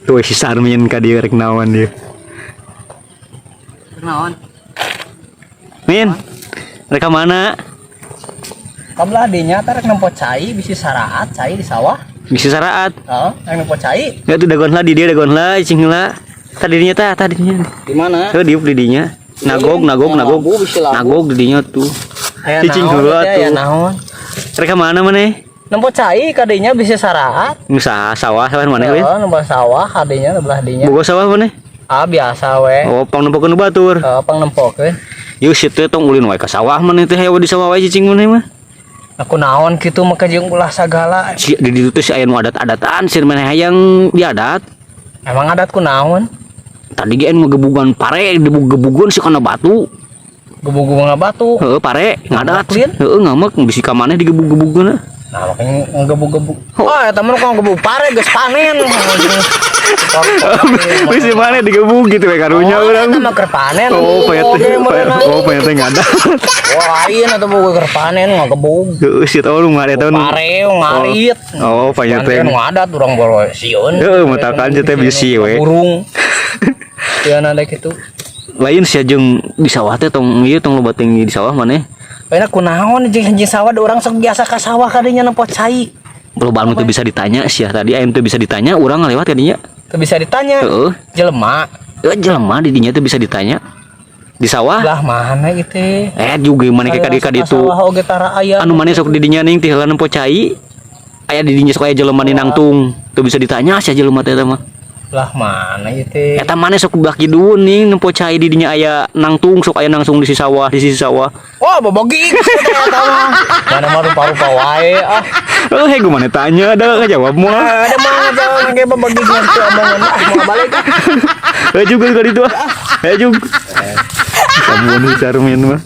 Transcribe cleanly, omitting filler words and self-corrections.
Tuh si Sarmin ka dia rek naon dia. Naon? Min. Rek mana? Kablah dinya tarek nempo cai bisi saraat cai di sawah. Bisa saraat. Heeh, yang nempo cai. Enggak tuh dagon lah di dia dagon lah cing lah. Tadinya tadinya. Di mana? Tuh di dinya. Nagog di dinya tuh. Aya Cicing naon heula teh, aya tuh. naon? Rek mana maneh? Nempo cai kadinya bisi saraat. Nusa sawah maneh we. Heeh, nempo sawah kadinya belah dinya. Boga sawah maneh? Ah biasa we. Oh, pang nempokeun batur. Heeh, pang nempokeun. Yuk situ tong ulin wae ka sawah maneh teh hayu di sawah wae cicing maneh mah. Aku naon kitu mah jeung ulah sagala. Si di ditu teh si aya nu adat-adatan sir maneh hayang diadat. Emang adatku naon? Tadi ge anu gebugan pare gebugan si kana batu. Gebug batu. Heeh pare ngadat. Ngaklin? Heeh ngamek bisi ka maneh digebug-gebugna. Nah, makanya ngegebug-gebug. Oh, ya temen kok ngebug pare geus panen. Bisi maneh digebug gitu we karunya urang. Eta mah keur panen. Oh, payete. Oh, payete ngadat. Wah, lain atuh boga keur panen ngegebug. Heeh si tahu lu ngaret tahu. Pare ngarit. Oh, payete. Panen ngadat urang baru sieun. Heeh matakan teh bisi we. Burung. Ya nada kitu. Lain sia jeung di sawah teh tong ieu tong loba tinggi di sawah maneh. Pena kunaon jeung sawah da urang sok biasa ka sawah kadinya nempo cai. Loba anu teu bisa ditanya sia tadi aya teu bisa ditanya urang ngalewat kadinya. Teu bisa ditanya. Heeh. Jelema. Jelema di dinya teu bisa ditanya. Di sawah? Lah mana gitu? Juga maneh ka kadi itu. Sawah oge tara aya. Anu maneh sok di dinya ning teh heula nempo cai. Aya di dinya sok aya jelema ni nangtung. Teu bisa ditanya sia jelema teh mah. Lah mana gitu? Eta maneh sok belah kiduun ning nempo cai di dinya aya nangtung sok aya langsung di sisi sawah. Wah, bobogi eta mah. Mana mah rupa-rupa wae ah. Gue maneh tanya ada jawab mah. Ada mah jawab ge bobogi gitu omongan mau balik. Juga kali itu. Juga. Kamu nih Sarmin mah.